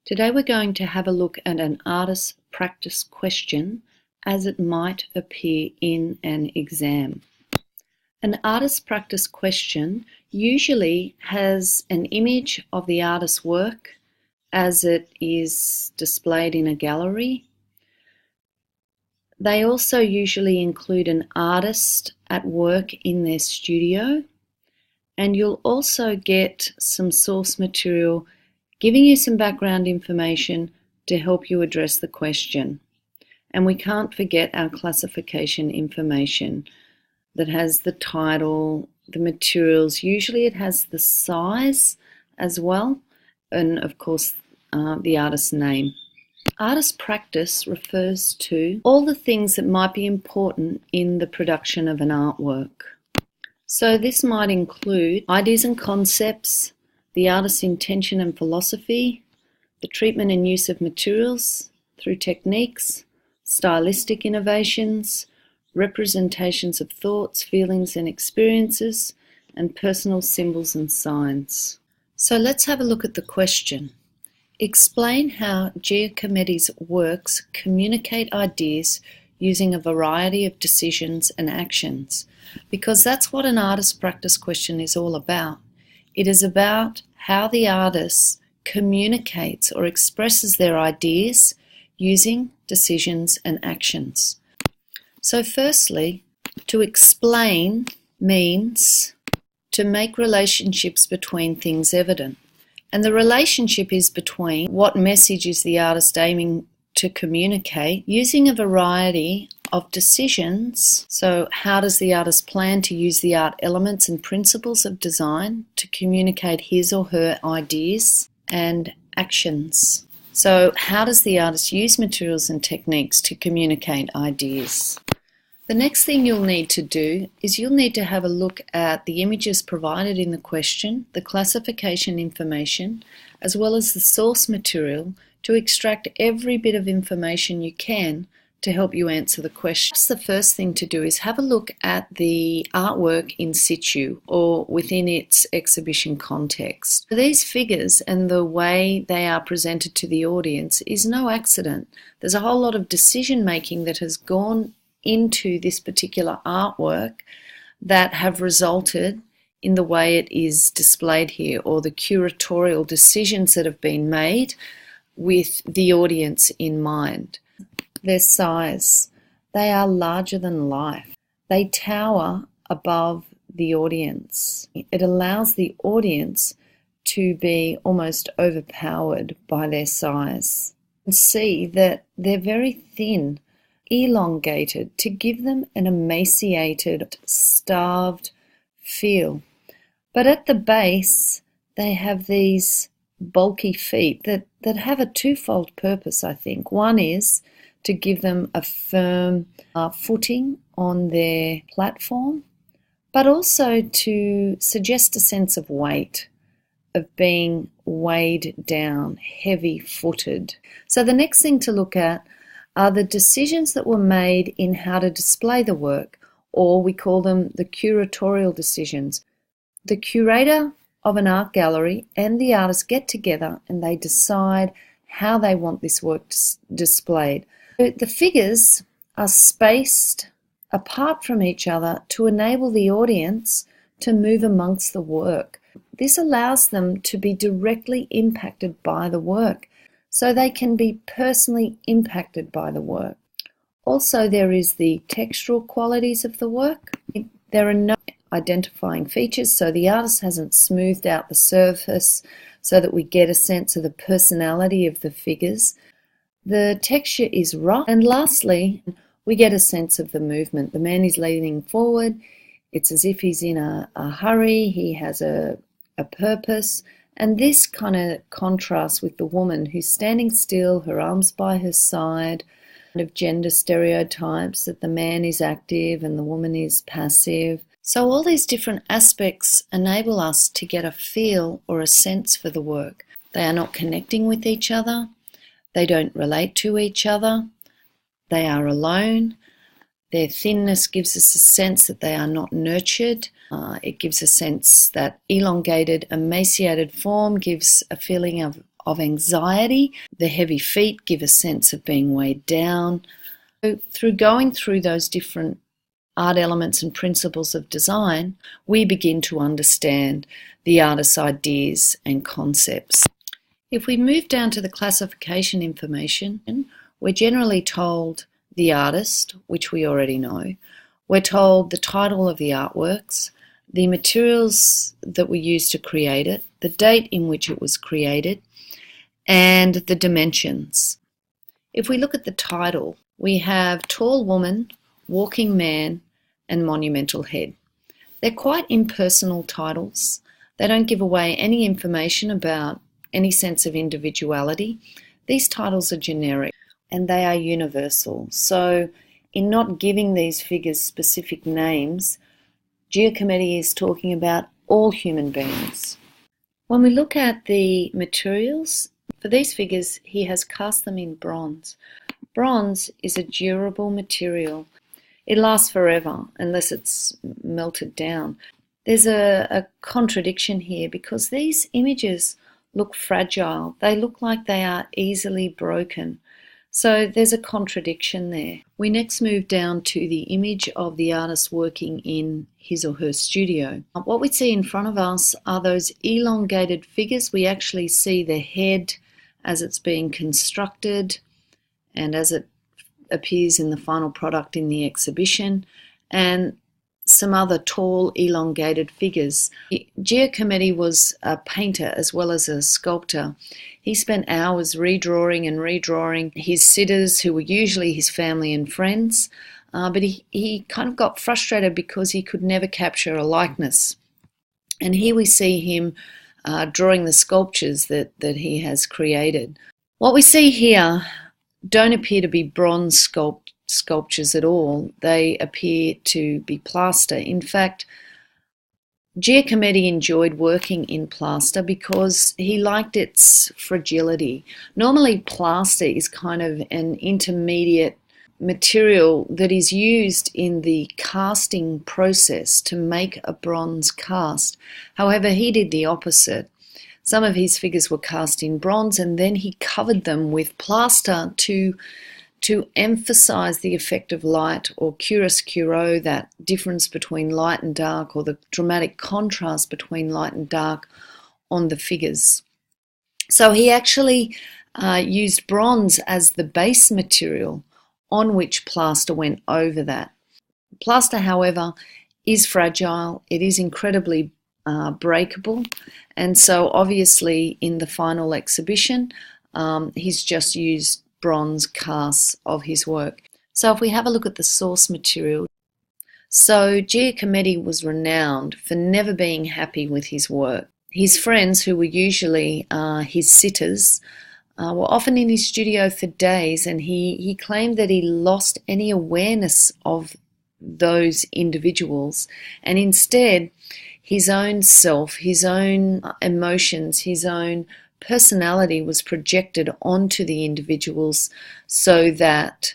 Today we're going to have a look at an artist's practice question as it might appear in an exam. An artist's practice question usually has an image of the artist's work as it is displayed in a gallery. They also usually include an artist at work in their studio, and you'll also get some source material giving you some background information to help you address the question. And we can't forget our classification information that has the title, the materials. Usually it has the size as well, and of course the artist's name. Artist practice refers to all the things that might be important in the production of an artwork. So this might include ideas and concepts, the artist's intention and philosophy, the treatment and use of materials through techniques, stylistic innovations, representations of thoughts, feelings and experiences, and personal symbols and signs. So let's have a look at the question. Explain how Giacometti's works communicate ideas using a variety of decisions and actions, because that's what an artist practice question is all about. It is about how the artist communicates or expresses their ideas using decisions and actions. So firstly, to explain means to make relationships between things evident. And the relationship is between what message is the artist aiming to communicate using a variety of decisions. So how does the artist plan to use the art elements and principles of design to communicate his or her ideas and actions? So how does the artist use materials and techniques to communicate ideas? The next thing you'll need to do is you'll need to have a look at the images provided in the question, the classification information, as well as the source material to extract every bit of information you can to help you answer the question. The first thing to do is have a look at the artwork in situ or within its exhibition context. These figures and the way they are presented to the audience is no accident. There's a whole lot of decision making that has gone into this particular artwork that have resulted in the way it is displayed here, or the curatorial decisions that have been made with the audience in mind. Their size, they are larger than life. They tower above the audience. It allows the audience to be almost overpowered by their size. And see that they're very thin, elongated, to give them an emaciated, starved feel. But at the base, they have these bulky feet that have a twofold purpose, I think. One is to give them a firm footing on their platform, but also to suggest a sense of weight, of being weighed down, heavy-footed. So the next thing to look at are the decisions that were made in how to display the work, or we call them the curatorial decisions. The curator of an art gallery and the artist get together and they decide how they want this work displayed. The figures are spaced apart from each other to enable the audience to move amongst the work. This allows them to be directly impacted by the work, so they can be personally impacted by the work. Also, there is the textural qualities of the work. There are no identifying features, so the artist hasn't smoothed out the surface so that we get a sense of the personality of the figures. The texture is rough. And lastly, we get a sense of the movement. The man is leaning forward. It's as if he's in a hurry. He has a purpose. And this kind of contrasts with the woman who's standing still, her arms by her side, kind of gender stereotypes that the man is active and the woman is passive. So all these different aspects enable us to get a feel or a sense for the work. They are not connecting with each other. They don't relate to each other. They are alone. Their thinness gives us a sense that they are not nurtured. It gives a sense that elongated, emaciated form gives a feeling of anxiety. The heavy feet give a sense of being weighed down. So through going through those different art elements and principles of design, we begin to understand the artist's ideas and concepts. If we move down to the classification information, we're generally told the artist, which we already know. We're told the title of the artworks, the materials that were used to create it, the date in which it was created, and the dimensions. If we look at the title, we have Tall Woman, Walking Man, and Monumental Head. They're quite impersonal titles. They don't give away any information about any sense of individuality. These titles are generic and they are universal. So in not giving these figures specific names, Giacometti is talking about all human beings. When we look at the materials, for these figures, he has cast them in bronze. Bronze is a durable material. It lasts forever unless it's melted down. There's a contradiction here because these images look fragile. They look like they are easily broken. So there's a contradiction there. We next move down to the image of the artist working in his or her studio. What we see in front of us are those elongated figures. We actually see the head as it's being constructed and as it appears in the final product in the exhibition, and some other tall, elongated figures. Giacometti was a painter as well as a sculptor. He spent hours redrawing and redrawing his sitters, who were usually his family and friends, but he kind of got frustrated because he could never capture a likeness. And here we see him drawing the sculptures that he has created. What we see here don't appear to be bronze sculptures at all. They appear to be plaster. In fact, Giacometti enjoyed working in plaster because he liked its fragility. Normally plaster is kind of an intermediate material that is used in the casting process to make a bronze cast. However, he did the opposite. Some of his figures were cast in bronze and then he covered them with plaster to emphasize the effect of light, or chiaroscuro, that difference between light and dark, or the dramatic contrast between light and dark on the figures. So he actually used bronze as the base material on which plaster went over that. Plaster, however, is fragile. It is incredibly breakable, and so obviously in the final exhibition he's just used bronze casts of his work. So if we have a look at the source material, so Giacometti was renowned for never being happy with his work. His friends, who were usually his sitters, were often in his studio for days, and he claimed that he lost any awareness of those individuals, and instead his own self, his own emotions, his own personality was projected onto the individuals, so that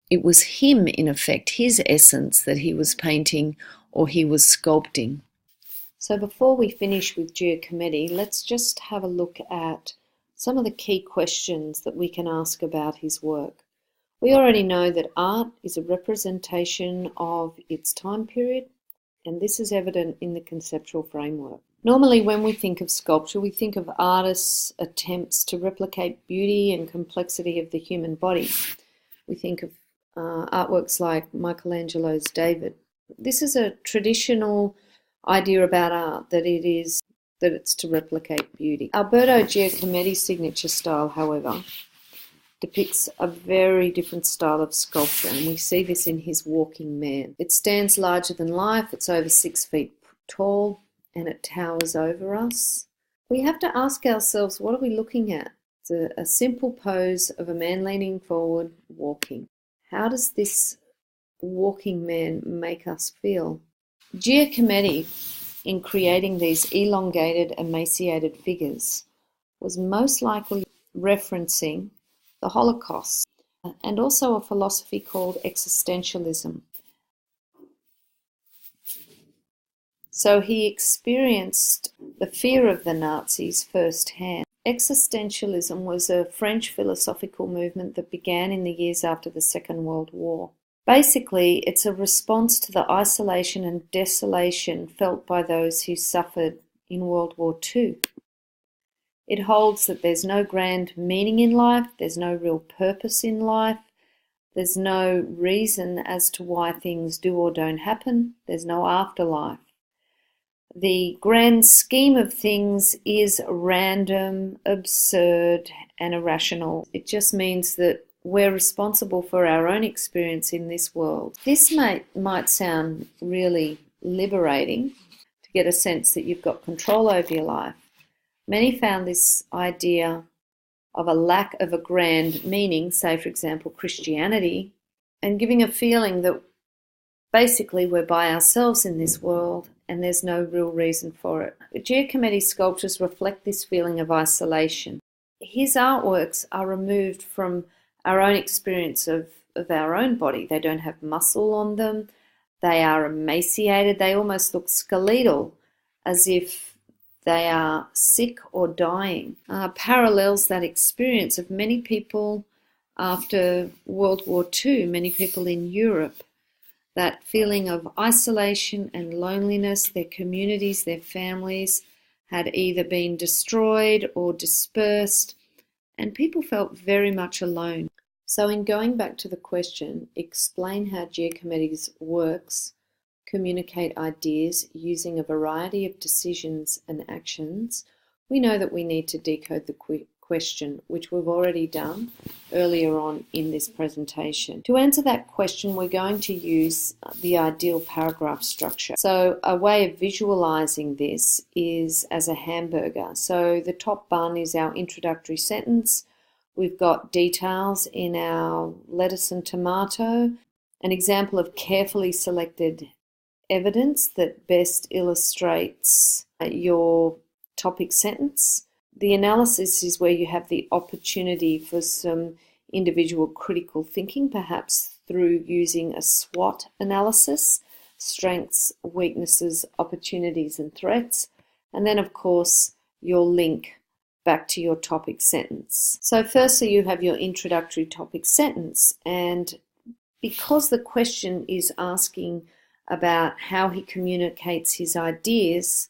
it was him, in effect, his essence, that he was painting or he was sculpting. So before we finish with Giacometti, let's just have a look at some of the key questions that we can ask about his work. We already know that art is a representation of its time period, and this is evident in the conceptual framework. Normally, when we think of sculpture, we think of artists' attempts to replicate beauty and complexity of the human body. We think of artworks like Michelangelo's David. This is a traditional idea about art, that it's to replicate beauty. Alberto Giacometti's signature style, however, depicts a very different style of sculpture, and we see this in his Walking Man. It stands larger than life, it's over 6 feet tall, and it towers over us. We have to ask ourselves, what are we looking at? It's a simple pose of a man leaning forward, walking. How does this walking man make us feel? Giacometti, in creating these elongated, emaciated figures, was most likely referencing the Holocaust and also a philosophy called existentialism. So he experienced the fear of the Nazis firsthand. Existentialism was a French philosophical movement that began in the years after the Second World War. Basically, it's a response to the isolation and desolation felt by those who suffered in World War II. It holds that there's no grand meaning in life, there's no real purpose in life, there's no reason as to why things do or don't happen, there's no afterlife. The grand scheme of things is random, absurd, and irrational. It just means that we're responsible for our own experience in this world. This might sound really liberating to get a sense that you've got control over your life. Many found this idea of a lack of a grand meaning, say for example Christianity, and giving a feeling that basically we're by ourselves in this world and there's no real reason for it. Giacometti's sculptures reflect this feeling of isolation. His artworks are removed from our own experience of our own body. They don't have muscle on them. They are emaciated. They almost look skeletal, as if they are sick or dying. Parallels that experience of many people after World War II, many people in Europe. That feeling of isolation and loneliness, their communities, their families had either been destroyed or dispersed, and people felt very much alone. So in going back to the question, explain how Giacometti's works communicate ideas using a variety of decisions and actions, we know that we need to decode the question, which we've already done earlier on in this presentation. To answer that question, we're going to use the ideal paragraph structure. So a way of visualizing this is as a hamburger. So the top bun is our introductory sentence. We've got details in our lettuce and tomato, an example of carefully selected evidence that best illustrates your topic sentence. The analysis is where you have the opportunity for some individual critical thinking, perhaps through using a SWOT analysis, strengths, weaknesses, opportunities and threats. And then of course your link back to your topic sentence. So firstly you have your introductory topic sentence, and because the question is asking about how he communicates his ideas,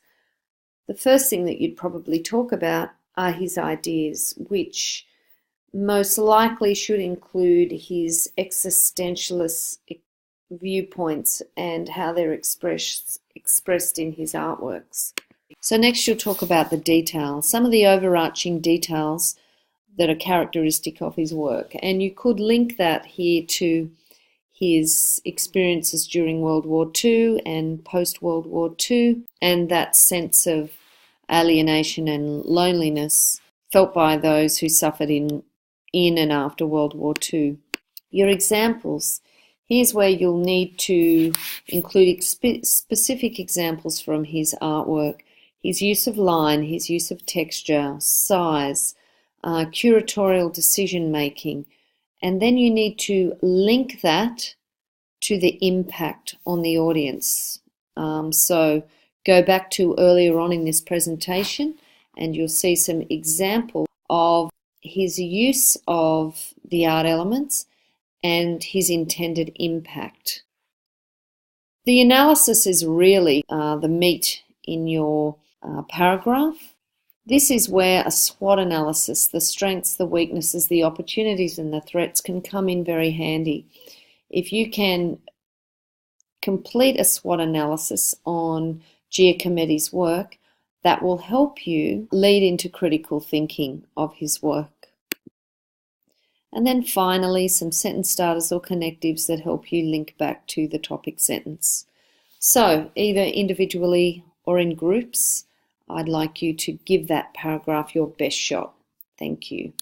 the first thing that you'd probably talk about are his ideas, which most likely should include his existentialist viewpoints and how they're expressed in his artworks. So next you'll talk about the details, some of the overarching details that are characteristic of his work, and you could link that here to his experiences during World War II and post-World War II, and that sense of alienation and loneliness felt by those who suffered in and after World War II. Your examples. Here's where you'll need to include specific examples from his artwork. His use of line, his use of texture, size, curatorial decision-making, and then you need to link that to the impact on the audience. So go back to earlier on in this presentation and you'll see some examples of his use of the art elements and his intended impact. The analysis is really the meat in your paragraph. This is where a SWOT analysis, the strengths, the weaknesses, the opportunities and the threats can come in very handy. If you can complete a SWOT analysis on Giacometti's work, that will help you lead into critical thinking of his work. And then finally, some sentence starters or connectives that help you link back to the topic sentence. So either individually or in groups, I'd like you to give that paragraph your best shot. Thank you.